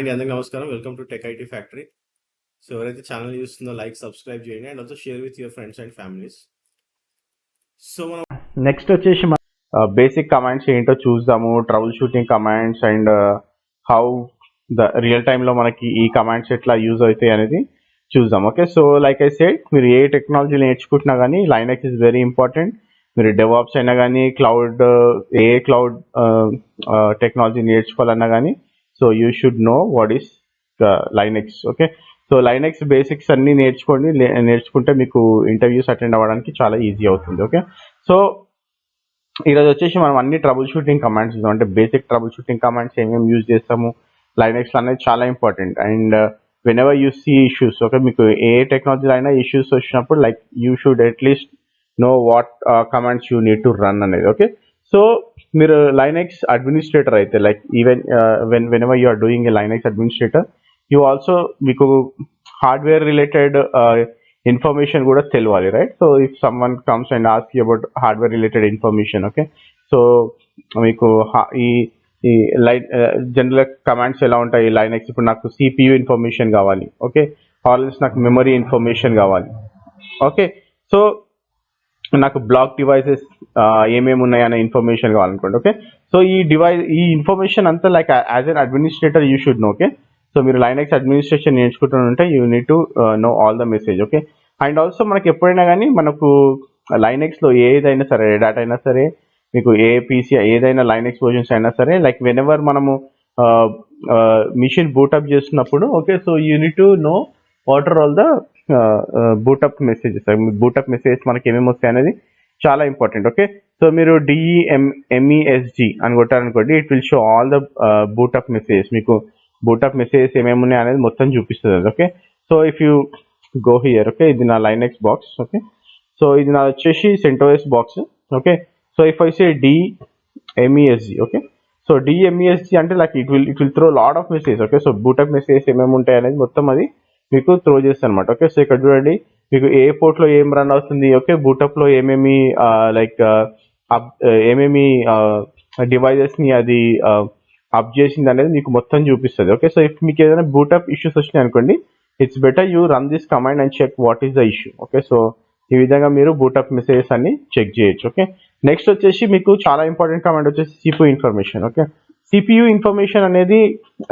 అండి, అందరికీ నమస్కారం. Welcome to tech IT factory. So ఎవరైతే ఛానల్ చూస్తుందో లైక్, సబ్స్క్రైబ్ చేయండి and also share with your friends and families. So మనం నెక్స్ట్ వచ్చేసి బేసిక్ కమాండ్స్ ఏంటో చూద్దాము, trouble shooting commands and how the real టైంలో మనకి ఈ కమాండ్స్ ఎట్లా యూజ్ అవుతాయి అనేది చూద్దాం. Okay, so like I said, మీరు ఏ టెక్నాలజీ నేర్చుకుంటున్నా కానీ లైనక్స్ ఇస్ వెరీ ఇంపార్టెంట్. మీరు డెవాప్స్ అయినా కానీ క్లౌడ్ క్లౌడ్ టెక్నాలజీ నేర్చుకోవాలన్నా కానీ so you should know what is Linux. Okay, so Linux basics అన్నీ నేర్చుకుంటే మీకు ఇంటర్వ్యూస్ అటెండ్ అవ్వడానికి చాలా ఈజీ అవుతుంది. ఓకే, సో ఈరోజు వచ్చేసి మనం అన్ని ట్రబుల్ షూటింగ్ కమాండ్స్ చూద్దాం. అంటే బేసిక్ ట్రబుల్ షూటింగ్ కమాండ్స్ ఏమేమి యూజ్ చేస్తాము లైనక్స్ అనేది చాలా important. And whenever you see issues, okay, మీకు ఏ టెక్నాలజీలో అయినా ఇష్యూస్ వచ్చినప్పుడు like you should at least know what commands you need to run అనేది. ఓకే, సో మీరు లైనక్స్ అడ్మినిస్ట్రేటర్ అయితే like even whenever you are doing a Linux administrator, you also మీకు hardware related information కూడా తెలియాలి, right? So if someone comes and ask you about hardware related information, okay, so మీకు ఈ general commands ఎలా ఉంటాయి Linux, ఇప్పుడు నాకు CPU information కావాలి, ఓకే, ఆల్వేస్ నాకు మెమరీ ఇన్ఫర్మేషన్ కావాలి, ఓకే, సో నాకు బ్లాక్ డివైసెస్ ఏమేమి ఉన్నాయనే ఇన్ఫర్మేషన్ కావాలనుకోండి. ఓకే, సో ఈ ఇన్ఫర్మేషన్ అంతా like as an administrator you should know. Okay, so మీరు లైనక్స్ అడ్మినిస్ట్రేషన్ నేర్చుకుంటుంటే you need to know all the message. Okay, and also మనకి ఎప్పుడైనా కానీ మనకు లైనక్స్లో ఏదైనా సరే, రెడ్ అయినా సరే, మీకు ఏ పీసీ ఏదైనా లైనక్స్ వర్జన్స్ అయినా సరే, లైక్ వెన్ ఎవర్ మనము మిషన్ బూటప్ చేస్తున్నప్పుడు, okay, so you need to know what are all the boot up messages. Boot up messages మనకి ఏమేమి వస్తాయి అనేది చాలా ఇంపార్టెంట్. ఓకే, సో మీరు DEMESG అని కొట్టారనుకోండి, it will show all the boot up messages. మీకు బూటప్ మెసేజెస్ ఏమేమి ఉన్నాయి అనేది మొత్తం చూపిస్తుంది. Okay, so if you go here, okay, ఇది నా లైనక్స్ బాక్స్. ఓకే, సో ఇది నా వచ్చేసి CentOS box. Okay, so if I say DEMESG, okay, so DEMESG అంటే like it will throw lot of message. Okay, so boot up messages ఏమేమి ఉంటాయి అనేది మొత్తం అది మీకు త్రో చేస్తాను అనమాట. ఓకే, సో ఇక్కడ చూడండి మీకు ఏ పోర్ట్లో ఏం రన్ అవుతుంది, ఓకే, బూటప్లో ఏమేమి లైక్ ఏమేమి డివైజెస్ని అది అప్ చేసింది అనేది మీకు మొత్తం చూపిస్తుంది. ఓకే, సో ఇఫ్ మీకు ఏదైనా బూటప్ ఇష్యూస్ వచ్చినాయి అనుకోండి, it's better you run this command and check what is the issue. Okay, so ఈ విధంగా మీరు బూటప్ మెసేజెస్ అన్ని చెక్ చేయొచ్చు. ఓకే, నెక్స్ట్ వచ్చేసి మీకు చాలా ఇంపార్టెంట్ కమాండ్ వచ్చేసి CPU information. Okay, CPU information అనేది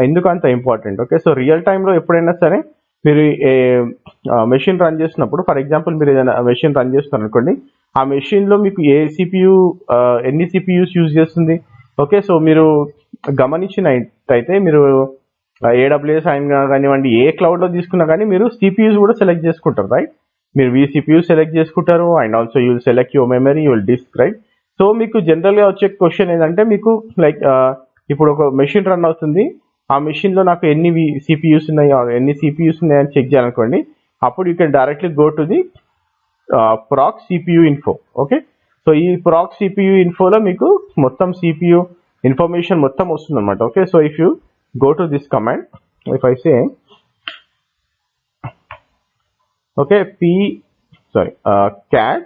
ఎందుకు అంత ఇంపార్టెంట్? ఓకే, సో రియల్ టైంలో ఎప్పుడైనా సరే మీరు మెషిన్ రన్ చేస్తున్నప్పుడు, ఫర్ ఎగ్జాంపుల్ మీరు ఏదైనా మెషిన్ రన్ చేస్తున్నారు అనుకోండి, ఆ మెషిన్లో మీకు ఏ CPU ఎన్ని CPUs యూజ్ చేస్తుంది. ఓకే, సో మీరు గమనించినట్టయితే మీరు AWS అయినా కానివ్వండి, ఏ క్లౌడ్లో తీసుకున్నా కానీ మీరు CPUs కూడా సెలెక్ట్ చేసుకుంటారు, రైట్? మీరు vCPU సెలెక్ట్ చేసుకుంటారు and also you will select your memory, you will disk, right? So మీకు జనరల్గా వచ్చే క్వశ్చన్ ఏంటంటే, మీకు లైక్ ఇప్పుడు ఒక మెషిన్ రన్ అవుతుంది, ఆ మెషిన్లో నాకు ఎన్ని CPUs ఉన్నాయి, ఎన్ని CPUs ఉన్నాయని చెక్ చేయాలనుకోండి, అప్పుడు you can directly go to the proc CPU info. Okay, so ఈ proc CPU ఇన్ఫోలో మీకు మొత్తం CPU ఇన్ఫర్మేషన్ మొత్తం వస్తుంది అనమాట. Okay, so if you go to this command, if I say okay cat,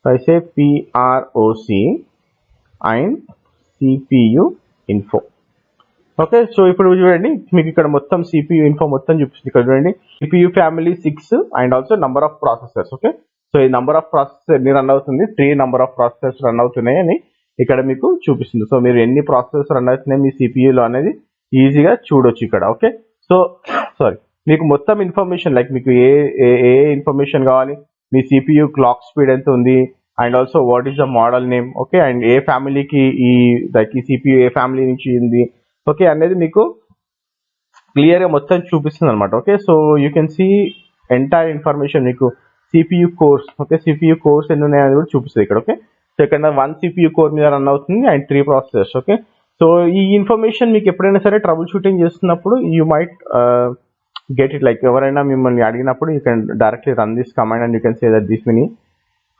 I say PROC and CPU info. Okay, so ఇప్పుడు చూడండి మీకు ఇక్కడ మొత్తం CPU ఇన్ఫో మొత్తం చూపిస్తుంది. ఇక్కడ చూడండి CPU family 6 and also number of processors. Okay, so ఈ నంబర్ ఆఫ్ ప్రాసెసర్ ఎన్ని రన్ అవుతుంది, 3 నంబర్ ఆఫ్ ప్రాసెసర్స్ రన్ అవుతున్నాయి అని ఇక్కడ మీకు చూపిస్తుంది. సో మీరు ఎన్ని ప్రాసెసర్స్ రన్ అవుతున్నాయి మీ CPUలో అనేది ఈజీగా చూడొచ్చు ఇక్కడ. ఓకే, సో మీకు మొత్తం ఇన్ఫర్మేషన్ లైక్ మీకు ఏ ఇన్ఫర్మేషన్ కావాలి, మీ CPU క్లాక్ స్పీడ్ ఎంత ఉంది and also what is the model name, okay, and ఏ ఫ్యామిలీకి ఈ CPU ఏ ఫ్యామిలీ నుంచి ఉంది, ఓకే, అనేది మీకు క్లియర్గా మొత్తం చూపిస్తుంది అనమాట. Okay, so you can see entire information. మీకు CPU cores, okay, CPU cores ఎన్ని ఉన్నాయని కూడా చూపిస్తుంది ఇక్కడ. ఓకే, సో ఇక్కడ 1 CPU కోర్ మీద రన్ అవుతుంది అండ్ 3 ప్రాసెసర్స్. ఓకే, సో ఈ ఇన్ఫర్మేషన్ మీకు ఎప్పుడైనా సరే ట్రబుల్ షూటింగ్ చేస్తున్నప్పుడు you might get it, like ఎవరైనా మిమ్మల్ని అడిగినప్పుడు you can directly run this command and you can say that this many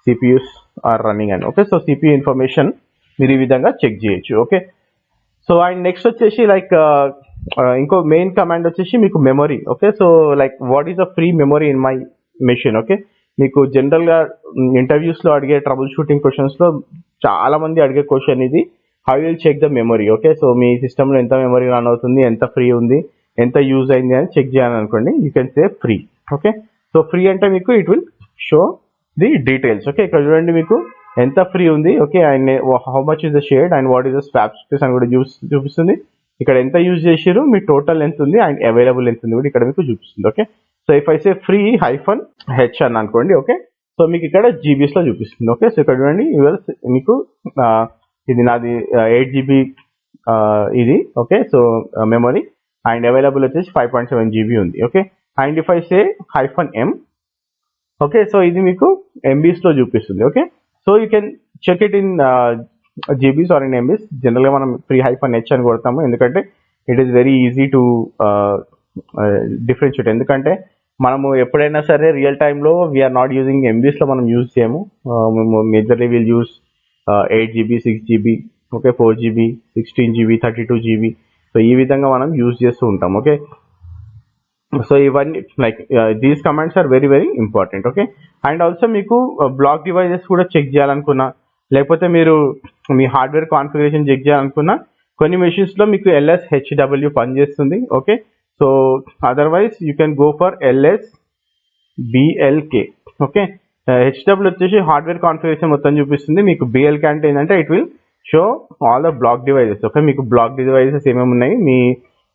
CPUs are running అని. ఓకే, సో CPU ఇన్ఫర్మేషన్ మీరు ఈ విధంగా చెక్ చేయొచ్చు. ఓకే, సో అండ్ నెక్స్ట్ వచ్చేసి లైక్ ఇంకో మెయిన్ కమాండ్ వచ్చేసి మీకు memory. Okay, so like what is the free memory in my machine. Okay, మీకు జనరల్గా ఇంటర్వ్యూస్లో అడిగే ట్రబుల్ షూటింగ్ క్వశ్చన్స్లో చాలా మంది అడిగే క్వశ్చన్ ఇది. How will check the memory. Okay, so మీ సిస్టంలో ఎంత మెమరీ రన్ అవుతుంది, ఎంత ఫ్రీ ఉంది, ఎంత యూజ్ అయింది అని చెక్ చేయాలనుకోండి, you can say free. Okay, so free అంటే మీకు it will show the details. Okay, ఇక్కడ చూడండి మీకు ఎంత ఫ్రీ ఉంది. Okay, and how much is the shared and what is the swap space అని కూడా చూపిస్తుంది. ఇక్కడ ఎంత యూజ్ చేసారు, మీ టోటల్ ఎంత ఉంది అండ్ అవైలబుల్ ఎంత ఉంది కూడా ఇక్కడ మీకు చూపిస్తుంది. Okay, so if I say free -h అని అనుకోండి. ఓకే, సో మీకు ఇక్కడ జీబీస్ లో చూపిస్తుంది. ఓకే, సో ఇక్కడ చూడండి మీకు ఇది నాది 8 GB ఇది. Okay, so memory and available వచ్చేసి 5.7 GB ఉంది. Okay, and if I say -m. Okay, so ఇది మీకు ఎంబీస్ లో చూపిస్తుంది. Okay, so you can check it in GBs or in MBs. జనరల్గా మనం ఫ్రీ -h అని కొడతాము, ఎందుకంటే it is very easy to differentiate. ఎందుకంటే మనము ఎప్పుడైనా సరే రియల్ టైంలో వీఆర్ నాట్ యూజింగ్ ఎంబీస్లో మనం యూజ్ చేయము. మేము majorly will use 8 GB, 6 GB, okay, 4 GB, 16 GB, 32 GB. So ఈ విధంగా మనం యూజ్ చేస్తూ ఉంటాం. ఓకే, సో ఇవన్నీ like these commands are very very important. Okay, and also మీకు బ్లాక్ డివైజెస్ కూడా చెక్ చేయాలనుకున్నా, లేకపోతే మీరు మీ హార్డ్వేర్ కాన్ఫిగరేషన్ చెక్ చేయాలనుకున్నా, కొన్ని మెషిన్స్లో మీకు LSHW పనిచేస్తుంది. Okay, so otherwise you can go for LSBLK. Okay, HW వచ్చేసి హార్డ్వేర్ కాన్ఫిగరేషన్ మొత్తం చూపిస్తుంది. మీకు BLK అంటే ఏంటంటే it will show all the block devices. Okay, మీకు బ్లాక్ డివైజెస్ ఏమేమి ఉన్నాయి, మీ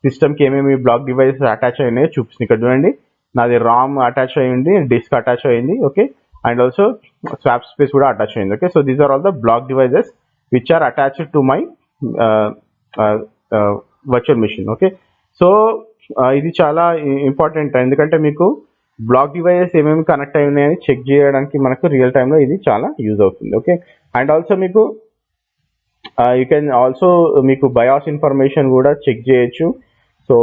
సిస్టమ్కి ఏమేమి బ్లాక్ డివైజెస్ అటాచ్ అయినాయో చూపిస్తుంది. ఇక్కడ చూడండి, నాది రామ్ అటాచ్ అయ్యింది, డిస్క్ అటాచ్ అయ్యింది. Okay, and also swap space కూడా అటాచ్ అయింది. Okay, so these are all the block devices which are attached to my virtual machine. Okay, so ఇది చాలా ఇంపార్టెంట్, ఎందుకంటే మీకు బ్లాక్ డివైజెస్ ఏమేమి కనెక్ట్ అయి ఉన్నాయని చెక్ చేయడానికి మనకు రియల్ టైంలో ఇది చాలా యూజ్ అవుతుంది. ఓకే, అండ్ ఆల్సో మీకు యూ కెన్ ఆల్సో మీకు బయాస్ ఇన్ఫర్మేషన్ కూడా చెక్ చేయొచ్చు. సో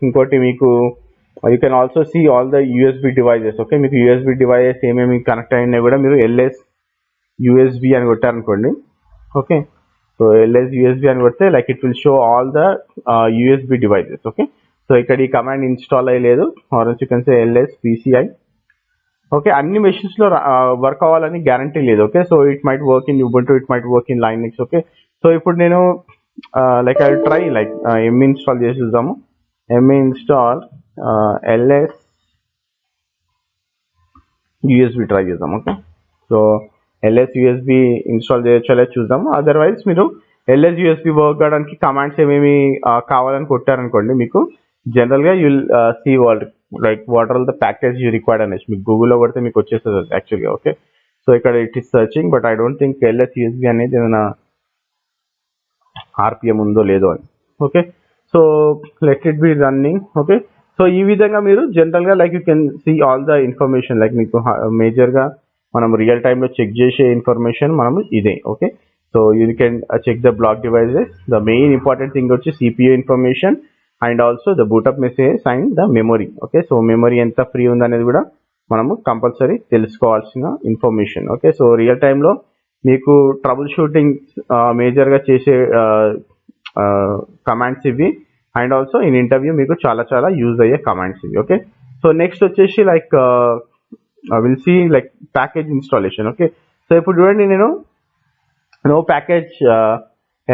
ఇంకోటి మీకు you can also see all the USB devices. Okay, మీకు యూఎస్బి డివైజెస్ ఏమేమి కనెక్ట్ అయినా కూడా మీరు LSUSB అని కొట్టారనుకోండి. ఓకే, సో LSUSB అని కొడితే like it will show all the USB devices. Okay, so ఇక్కడ ఈ కమాండ్ ఇన్స్టాల్ అయ్యలేదు, or you can say LSPCI. Okay, అన్ని మెషిన్స్లో వర్క్ అవ్వాలని గ్యారంటీ లేదు. Okay, so it might work in Ubuntu, it might work in Linux. Okay, so ఇప్పుడు నేను like I try like ME install చేసి చూద్దాము. ME ఇన్స్టాల్ LSUSB ట్రై చేద్దాం. Okay, so LSUSB install చేయొచ్చో లేదో చూద్దాము. అదర్వైజ్ మీరు LSUSB వర్క్ కావడానికి కమాండ్స్ ఏమేమి కావాలని కొట్టారనుకోండి, మీకు జనరల్గా you will see like what are the package you required అనేసి మీకు గూగుల్లో కొడితే మీకు వచ్చేస్తుంది యాక్చువల్గా. ఓకే, సో ఇక్కడ it is searching, but I don't think LSUSB అనేది ఏమైనా RPM ఉందో లేదో అని. Okay, so let it be running. Okay, so ఈ విధంగా మీరు జనరల్గా like you can see all the information, like మీకు మేజర్గా మనం రియల్ టైంలో చెక్ చేసే ఇన్ఫర్మేషన్ మనము ఇదే. Okay, so you can check the block devices. The main important thing వచ్చి CPU information and also the boot up message and the memory. Okay, so memory ఎంత free ఉందనేది కూడా మనము కంపల్సరీ తెలుసుకోవాల్సిన ఇన్ఫర్మేషన్. ఓకే, సో రియల్ టైంలో మీకు trouble shooting మేజర్గా చేసే కమాండ్స్ ఇవి, అండ్ ఆల్సో ఇన్ ఇంటర్వ్యూ మీకు చాలా చాలా యూజ్ అయ్యే కమాండ్స్ ఇవి. ఓకే, సో నెక్స్ట్ వచ్చేసి like will see like package installation. Okay, so ఇప్పుడు చూడండి, నేను నో ప్యాకేజ్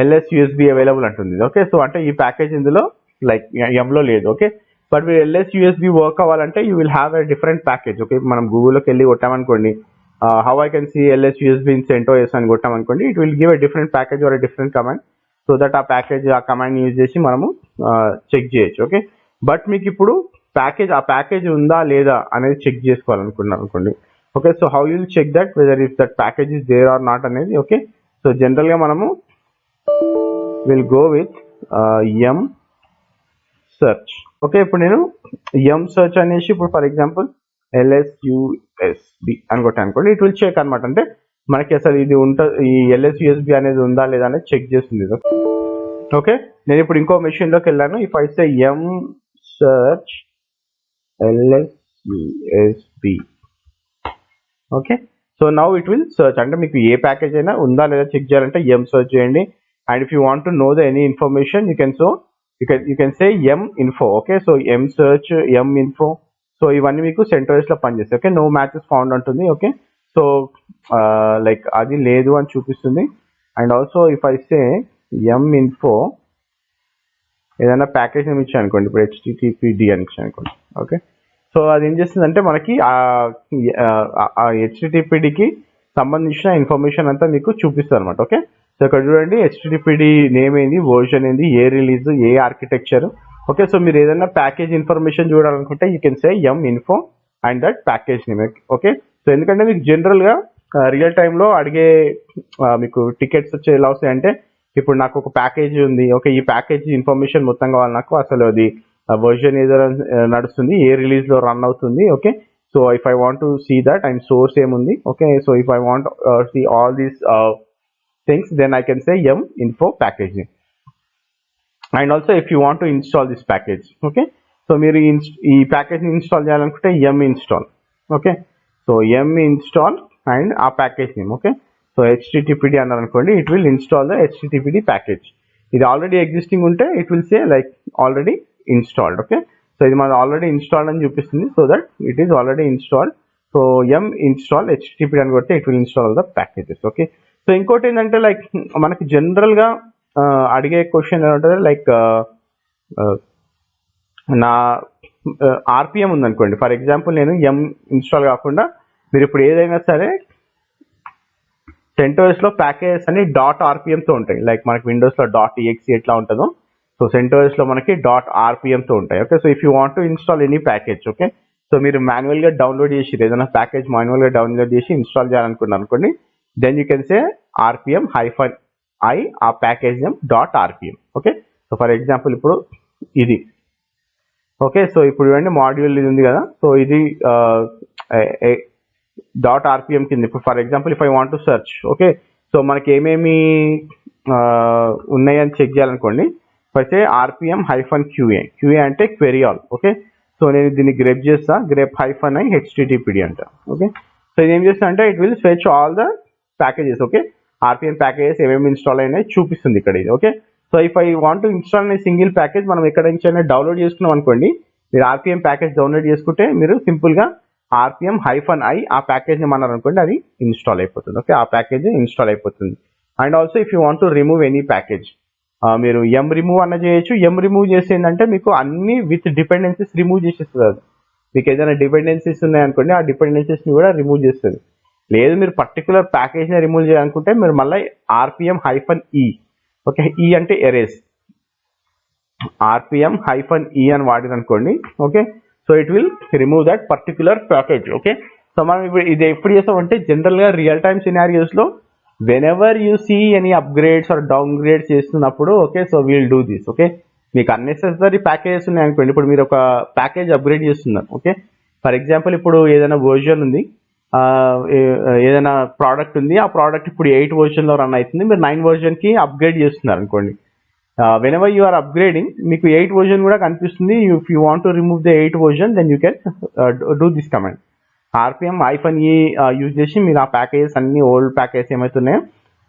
LSUSB అవైలబుల్ అంటుంది. ఓకే, సో అంటే ఈ ప్యాకేజ్ ఇందులో లైక్ ఎంలో లేదు. ఓకే, బట్ మీరు LSUSB వర్క్ అవ్వాలంటే you will have a different package. Okay, మనం గూగుల్లోకి వెళ్ళి కొట్టామనుకోండి, how I can see LSUSB in CentOS అని కొట్టామనుకోండి, it will give a different package or a different command. So that ఆ కమాండ్ యూజ్ చేసి మనము చెక్ చేయొచ్చు. ఓకే, బట్ మీకు ఇప్పుడు ఆ ప్యాకేజ్ ఉందా లేదా అనేది చెక్ చేసుకోవాలనుకున్నారు అనుకోండి. Okay, so how you will check that whether if that package is there or not అనేది. ఓకే, సో జనరల్గా మనము will go with M search. Okay, ఇప్పుడు నేను M search అనేసి ఇప్పుడు ఫర్ ఎగ్జాంపుల్ LSUSB అని కొట్టాను అనుకోండి, ఇట్ విల్ చెక్ అనమాట. అంటే మనకి అసలు ఇది ఈ LSUSB అనేది ఉందా లేదా అనేది చెక్ చేస్తుంది. ఓకే, నేను ఇప్పుడు ఇంకో మెషిన్లోకి వెళ్ళాను. If I say M search LSUSB. Okay, so now it will search. అంటే మీకు ఏ ప్యాకేజ్ అయినా ఉందా లేదా చెక్ చేయాలంటే M search చేయండి. And if you want to know the any information you can say M info. Okay, so M search, M info. So ఇవన్నీ మీకు CentOS లో పనిచేస్తాయి. ఓకే, నో మ్యాచెస్ ఫౌండ్ అంటుంది. ఓకే, సో లైక్ అది లేదు అని చూపిస్తుంది. And also if I say yum info ఏదైనా ప్యాకేజ్ నేమ్ ఇచ్చాను అనుకోండి, ఇప్పుడు హెచ్టిటిపిడి అని ఇచ్చాను అనుకోండి. ఓకే, సో అది ఏం చేస్తుందంటే మనకి ఆ హెచ్టిటిపిడికి సంబంధించిన ఇన్ఫర్మేషన్ అంతా మీకు చూపిస్తుంది అనమాట. ఓకే, సో ఇక్కడ చూడండి హెచ్టిటిపిడి నేమ్ ఏంది, వర్జన్ ఏంది, ఏ రిలీజ్, ఏ ఆర్కిటెక్చర్. ఓకే, సో మీరు ఏదైనా ప్యాకేజ్ ఇన్ఫర్మేషన్ చూడాలనుకుంటే you can say yum info and that package name. Okay, so ఎందుకంటే మీకు జనరల్గా రియల్ టైంలో అడిగే మీకు టికెట్స్ వచ్చే ఎలా వస్తాయంటే, ఇప్పుడు నాకు ఒక ప్యాకేజ్ ఉంది, ఓకే, ఈ ప్యాకేజ్ ఇన్ఫర్మేషన్ మొత్తం కావాలి నాకు, అసలు అది వర్జన్ ఏదో నడుస్తుంది, ఏ రిలీజ్ లో రన్ అవుతుంది. Okay, so if I want to see that and source ఏముంది. Okay, so if I want see all these things then I can say yum info package. And also if you want to install this package. Okay, so మీరు ఈ package ని install చేయాలనుకుంటే yum install. Okay, so yum install and ఆ package name. Okay, so HTTPD అన్నారు అనుకోండి, it will install the హెచ్టిటిపిడి package. ఇది already existing ఉంటే it will say like already installed. Okay, so ఇది మనది ఆల్రెడీ ఇన్స్టాల్డ్ అని చూపిస్తుంది, so that it is already installed. So yum install హెచ్టిటిపిడి అని కొడితే it will install the packages. Okay, so ఇంకోటి ఏంటంటే లైక్ మనకి జనరల్ గా అడిగే క్వశ్చన్ ఏమంటారు, లైక్ నా ఆర్పిఎం ఉందనుకోండి, ఫర్ ఎగ్జాంపుల్ నేను ఎం ఇన్స్టాల్ కాకుండా మీరు ఇప్పుడు ఏదైనా సరే CentOS లో ప్యాకేజెస్ అని .rpm తో ఉంటాయి, లైక్ మనకి విండోస్ లో .exe ఎట్లా ఉంటుందో, సో CentOS లో మనకి .rpm తో ఉంటాయి. Okay, so if you want to install any package, okay, so మీరు మాన్యువల్ గా డౌన్లోడ్ చేసి ఏదైనా ప్యాకేజ్ మాన్యువల్ గా డౌన్లోడ్ చేసి ఇన్స్టాల్ చేయాలనుకున్నారు అనుకోండి, then you can say rpm-i ఆ package name .rpm. Okay, so for example ఇప్పుడు ఇది. ఓకే, సో ఇప్పుడు చూడండి మాడ్యూల్ ఇది ఉంది కదా, సో ఇది .rpm కింద. ఇప్పుడు for example if I want to search, okay, so మనకి ఏమేమి ఉన్నాయని చెక్ చేయాలనుకోండి, అయితే rpm-qa అంటే క్వెరీ ఆల్. ఓకే, సో నేను దీన్ని గ్రేప్ చేస్తా, grep-i httpd అంట. ఓకే, సో ఇది ఏం చేస్తా అంటే it will fetch all the packages. Okay, rpm packages ఏమేమి ఇన్స్టాల్ అయినాయి చూపిస్తుంది ఇక్కడ ఇది. Okay, so if I want to install అనే సింగిల్ ప్యాకేజ్ మనం ఎక్కడ నుంచి డౌన్లోడ్ చేసుకున్నాం అనుకోండి, మీరు rpm ప్యాకేజ్ డౌన్లోడ్ చేసుకుంటే మీరు సింపుల్ గా rpm-i ఆ ప్యాకేజ్ ని అన్నారు అనుకోండి, అది ఇన్స్టాల్ అయిపోతుంది. ఓకే, ఆ ప్యాకేజ్ ఇన్స్టాల్ అయిపోతుంది. And also if you want to remove any package, మీరు ఎం రిమూవ్ అన్న చేయొచ్చు. ఎం రిమూవ్ చేస్తే ఏంటంటే మీకు అన్ని విత్ డిపెండెన్సీస్ రిమూవ్ చేసేస్తుంది. అది మీకు ఏదైనా డిపెండెన్సీస్ ఉన్నాయనుకోండి, ఆ డిపెండెన్సీస్ ని కూడా రిమూవ్ చేస్తుంది. లేదు మీరు పర్టికులర్ ప్యాకేజ్ ని రిమూవ్ చేయాలనుకుంటే మీరు మళ్ళీ rpm-e. ఓకే, ఈ అంటే ఎరేస్, rpm-e అని వాడిన అనుకోండి. Okay, so it will remove that particular package. Okay, so మనం ఇప్పుడు ఇది ఎప్పుడు చేస్తామంటే జనరల్ గా రియల్ టైమ్ సినారియోస్ లో whenever you see any upgrades or downgrades చేస్తున్నప్పుడు, okay, so we'll do this. Okay, మీకు అన్నెసెసరీ ప్యాకేజెస్ ఉన్నాయి అనుకోండి, ఇప్పుడు మీరు ఒక ప్యాకేజ్ అప్గ్రేడ్ చేస్తున్నారు. ఓకే, ఫర్ ఎగ్జాంపుల్ ఇప్పుడు ఏదైనా వర్జన్ ఉంది, ఏదైనా ప్రోడక్ట్ ఉంది, ఆ ప్రోడక్ట్ ఇప్పుడు 8 వర్జన్ లో రన్ అవుతుంది, మీరు 9 వర్జన్ కి అప్గ్రేడ్ చేస్తున్నారు అనుకోండి. whenever you are upgrading మీకు 8 version కూడా కనిపిస్తుంది. if you want to remove the 8 version then you can do this command rpm-e use చేసి మీరు ఆ ప్యాకేజెస్ అన్ని ఓల్డ్ ప్యాకేజెస్ ఏమైతున్నాయో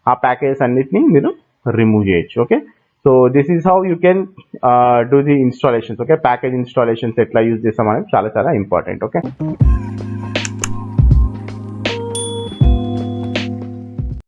ఆ ప్యాకేజెస్ అన్నిటిని మీరు రిమూవ్ చేయొచ్చు. Okay, so this is how you can do the installations. Okay, package installations ఎట్లా use చేస్తాం అనేది చాలా చాలా ఇంపార్టెంట్. ఓకే.